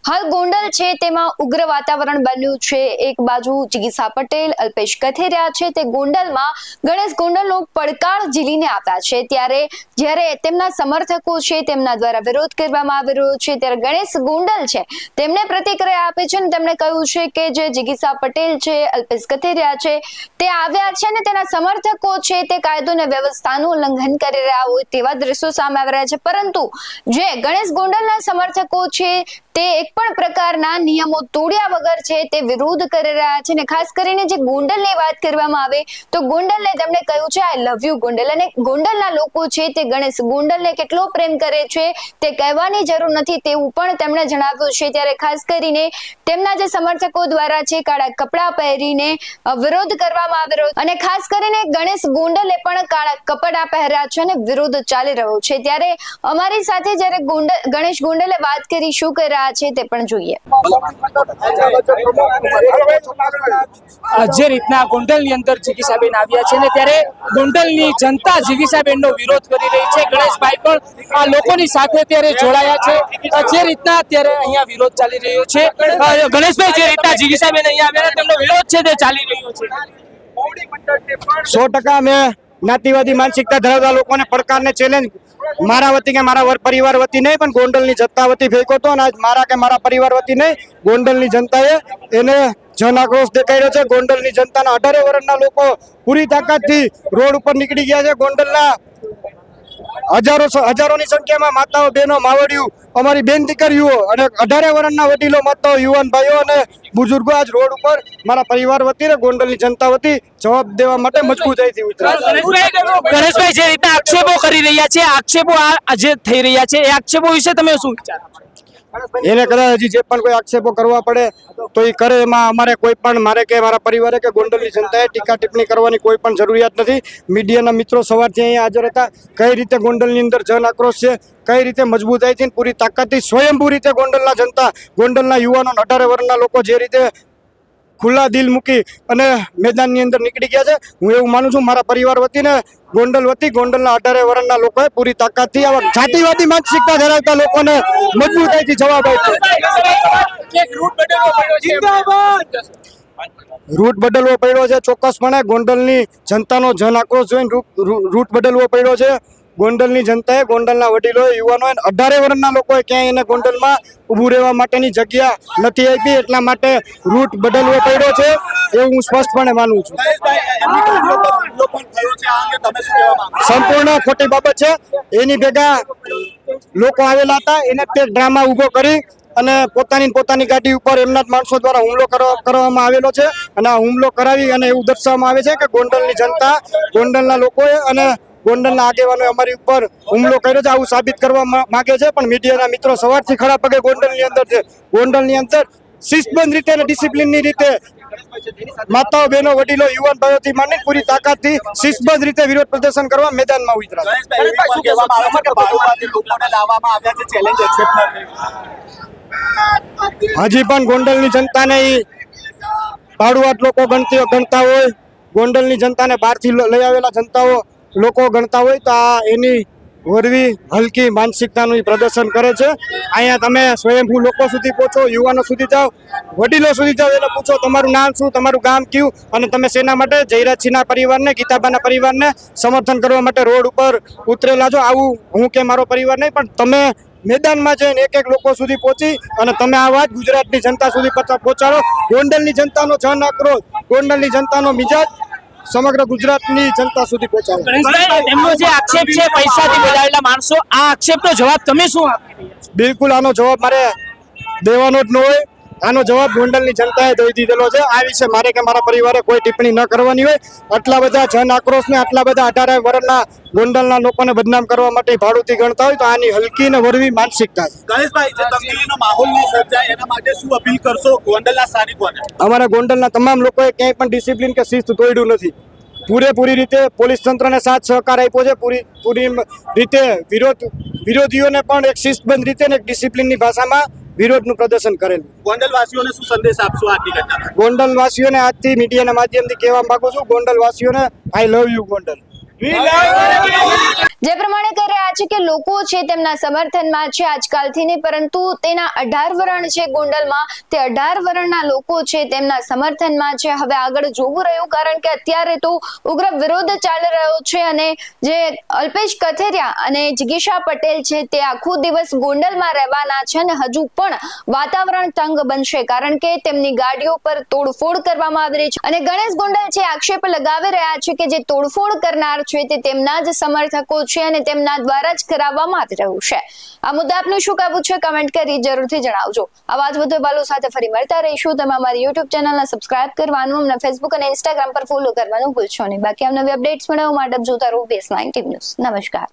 હાલ ગોંડલ છે તેમાં ઉગ્ર વાતાવરણ બન્યું છે। એક બાજુ જિગીસા પટેલ, અલ્પેશ કથિરિયા છે તે ગોંડલમાં ગણેશ ગોંડલનો પડકાર ઝીલીને આવ્યા છે। જ્યારે તેમના સમર્થકો છે તેમના દ્વારા વિરોધ કરવામાં આવી રહ્યો છે, ત્યારે ગણેશ ગોંડલ છે તેમને પ્રતિક્રિયા આપે છે અને તેમણે કહ્યું છે કે જે જિગીસા પટેલ છે, અલ્પેશ કથિરિયા છે તે આવ્યા છે ને તેના સમર્થકો છે તે કાયદો અને વ્યવસ્થાનું ઉલ્લંઘન કરી રહ્યા હોય તેવા દ્રશ્યો સામે આવી રહ્યા છે। પરંતુ જે ગણેશ ગોંડલના સમર્થકો છે તે એક પણ પ્રકારના નિયમો તોડ્યા વગર છે તે વિરોધ કરી રહ્યા છે। અને ખાસ કરીને જે ગોંડલની વાત કરવામાં આવે તો ગોંડલને તેમણે કહ્યું છે આઈ લવ યુ ગોંડલ, અને ગોંડલના લોકો છે તે ગણેશ ગોંડલને કેટલો પ્રેમ કરે છે તે કહેવાની જરૂર નથી તેવું પણ તેમણે જણાવ્યું છે। ત્યારે ખાસ કરીને તેમના જે સમર્થકો દ્વારા છે કાળા કપડા પહેરીને વિરોધ કરવામાં આવી રહ્યો અને ખાસ કરીને ગણેશ ગોંડલે પણ કાળા કપડા પહેર્યા છે અને વિરોધ ચાલી રહ્યો છે। ત્યારે અમારી સાથે જ્યારે ગણેશ ગોંડલે વાત કરી શું કરી રહ્યા છે તે પણ જોઈએ। જે રીતના ગોંડલની અંદર જિગીસાબેન આવ્યા છે ને ત્યારે ગોંડલની જનતા જિગીસાબેનનો વિરોધ કરી રહી છે। ગણેશભાઈ પણ આ લોકોની સાથે ત્યારે જોડાયા છે। જે રીતના અત્યારે અહીંયા વિરોધ ચાલી રહ્યો છે, ગણેશભાઈ જે રીતના જિગીસાબેન અહીંયા આવ્યા તેમનો વિરોધ છે તે ચાલી રહ્યો છે। 100% મેં જ્ઞાતિવાદી માનસિકતા ધરાવતા લોકોને પડકારને ચેલેન્જ મારા વતી કે મારા પરિવાર વતી નહીં પણ ગોંડલની જનતા વતી ફેંક્યો હતો અને આજ મારા કે મારા પરિવાર વતી નહીં ગોંડલની જનતાએ એને જન આક્રોશ દેખાડ્યો છે। ગોંડલની જનતાના 18 વર્ષના લોકો પૂરી તાકાતથી રોડ ઉપર નીકળી ગયા છે। ગોંડલના હજારોની સંખ્યામાં માતાઓ, બહેનો, માવડિયું, અમારી બેન દીકરીઓ અને 18 વર્ષના વડીલો, માતાઓ, યુવાન ભાઈઓ અને બુઝુર્ગો આજ રોડ ઉપર મારા પરિવાર વતી ગોંડલની જનતા વતી જવાબ દેવા માટે મજબૂતાઈથી ઉતર્યા। ગણેશભાઈ જે રીતના આક્ષેપો કરી રહ્યા છે, આક્ષેપો આજે થઈ રહ્યા છે, એ આક્ષેપો વિશે તમે શું વિચારો? એને કદાચ હજી જે પણ કોઈ આક્ષેપો કરવા પડે તો એ કરે, એમાં અમારે કોઈ પણ મારે કે મારા પરિવારે કે ગોંડલની જનતાએ ટીકા ટિપ્પણી કરવાની કોઈ પણ જરૂરિયાત નથી। મીડિયાના મિત્રો સવારથી અહીંયા હાજર હતા। કઈ રીતે ગોંડલની અંદર જન આક્રોશ છે, કઈ રીતે મજબૂતાઈથી પૂરી તાકાતથી સ્વયંભૂ રીતે ગોંડલના જનતા, ગોંડલના યુવાનો, 18 વર્ષના લોકો જે રીતે ખુલ્લા દિલ મૂકી અને મેદાનની અંદર નીકળી ગયા છે, હું એવું માનું છું મારા પરિવાર વતી ને ગોંડલ વતી ગોંડલના 18 વર્ષના લોકોએ પૂરી તાકાતથી આવા જાતિવાદી માનસિકતા ધરાવતા લોકોને મજબૂતાઈથી જવાબ આપ્યો। રૂટ બદલવો પડ્યો છે, ચોક્કસપણે ગોંડલની જનતાનો જન આક્રોશ જોઈને રૂટ બદલવો પડ્યો છે। ગોંડલની જનતાએ, ગોંડલના વડીલોએ, યુવાનોએ, 18 વર્ષના લોકોએ ક્યાંય એને ગોંડલમાં ઊભું રહેવા માટેની જગ્યા નથી આપી, એટલા માટે રૂટ બદલવો પડ્યો છે એવું હું સ્પષ્ટપણે માનું છું। સંપૂર્ણ ખોટી બાબત છે। એની ભેગા લોકો આવેલા હતા, એને તે ડ્રામા ઊભો કરી અને પોતાની ગાડી ઉપર એમના જ માણસો દ્વારા હુમલો કરવામાં આવેલો છે અને આ હુમલો કરાવી અને એવું દર્શાવવામાં આવે છે કે ગોંડલની જનતા, ગોંડલના લોકોએ અને ગોંડલના આગેવાનોએ અમારી ઉપર હુમલો કર્યો છે, આવું સાબિત કરવા માંગે છે। પણ મીડિયાના મિત્રો સવારથી ખડા પગે ગોંડલની અંદર છે। ગોંડલની અંદર શિસ્તબદ્ધ રીતે અને ડિસિપ્લિનની રીતે માતાઓ, બહેનો, વડીલો, યુવાન ભાઈઓથી માંડી પૂરી તાકાતથી શિસ્તબદ્ધ રીતે વિરોધ પ્રદર્શન કરવા મેદાનમાં ઉતર્યા। હજી પણ ગોંડલની જનતાને ભાડુઆત લોકો ગણતા હોય, ગોંડલની જનતાને બહારથી લઈ આવેલા જનતાઓ લોકો ગણતા હોય તો આ એની વરવી હલકી માનસિકતાનું પ્રદર્શન કરે છે। અહીંયા તમે સ્વયંભૂ લોકો સુધી પહોંચો, યુવાનો સુધી જાઓ, વડીલો સુધી જાઓ, એને પૂછો તમારું નામ શું, તમારું ગામ કયું અને તમે શેના માટે જયરાજસિંહના પરિવારને, ગીતાબાના પરિવારને સમર્થન કરવા માટે રોડ ઉપર ઉતરેલા છો। આવું હું કે મારો પરિવાર નહીં પણ તમે મેદાનમાં જઈને એક લોકો સુધી પહોંચી અને તમે આ વાત ગુજરાતની જનતા સુધી પહોંચાડો। ગોંડલની જનતાનો જન આક્રોશ, ગોંડલની જનતાનો મિજાજ સમગ્ર ગુજરાતની જનતા સુધી પહોંચાડો। એમનો જે આક્ષેપ છે પૈસાથી બોલાવેલા માણસો, આ આક્ષેપનો જવાબ તમે શું આપી રહ્યા છો? બિલકુલ આનો જવાબ મારે દેવાનો જ ન હોય, આનો જવાબ ગોંડલની જનતાએ દઈ દીધેલો છે। આ વિશે મારે કે મારા પરિવારે કોઈ ટિપ્પણી ન કરવાની હોય। આટલા બધા જન આક્રોશને, આટલા બધા 18 વર્ષના ગોંડલના લોકોને બદનામ કરવા માટે ભાડુતી ગણતા હોય તો આની હલકી ને વરવી માનસિકતા છે। ગણેશભાઈ, જે તંગદિલીનો માહોલ ન સર્જાય એના માટે શું અપીલ કરશો ગોંડલના સ્થાનિકોને? અમારા ગોંડલના તમામ લોકોએ ક્યાંય પણ ડિસિપ્લિન કે શિસ્ત તોડ્યું નથી। પૂરેપૂરી રીતે પોલીસ તંત્રને સાથ સહકાર આપ્યો છે। પૂરી રીતે વિરોધીઓને પણ એક શિસ્તબદ્ધ રીતે અને એક ડિસિપ્લિનની ભાષામાં વિરોધનું પ્રદર્શન કરેલું। ગોંડલવાસીઓને શું સંદેશ આપશો આજની ઘટના? ગોંડલવાસીઓને આજથી મીડિયાના માધ્યમથી કહેવા માંગુ છું, ગોંડલવાસીઓને આઈ લવ યુ ગોંડલ। જે પ્રમાણે કહી રહ્યા છે કે લોકો છે તેમના સમર્થનમાં છે આજકાલથી નહીં, પરંતુ તેના 18 વરણ છે ગોંડલમાં, તે 18 વરણના લોકો છે તેમના સમર્થનમાં છે. હવે આગળ જોવું રહ્યું, કારણ કે અત્યારે તો ઉગ્ર વિરોધ ચાલી રહ્યો છે અને જે અલ્પેશ કથિરિયા અને જિગીશા પટેલ છે તે આખો દિવસ ગોંડલમાં રહેવાના છે અને હજુ પણ વાતાવરણ તંગ બનશે, કારણ કે તેમની ગાડીઓ પર તોડફોડ કરવામાં આવી રહી છે અને ગણેશ ગોંડલ છે આક્ષેપ લગાવી રહ્યા છે કે જે તોડફોડ કરનાર છે તે તેમના જ સમર્થકો છે અને તેમના દ્વારા જ કરાવવામાં આવી રહ્યું છે. આ મુદ્દે આપનું શું કહેવું છે કમેન્ટ કરી જરૂરથી જણાવજો. આવા જ વધુ અહેવાલો સાથે ફરી મળતા રહીશું. તમે અમારી યુટ્યુબ ચેનલને સબસ્ક્રાઇબ કરવાનું, અમને ફેસબુક અને ઇન્સ્ટાગ્રામ પર ફોલો કરવાનું ભૂલશો નહીં. બાકી નવી અપડેટ્સ મેળવવા માટે જોતા રહો BS9 ટીવી ન્યૂઝ. નમસ્કાર.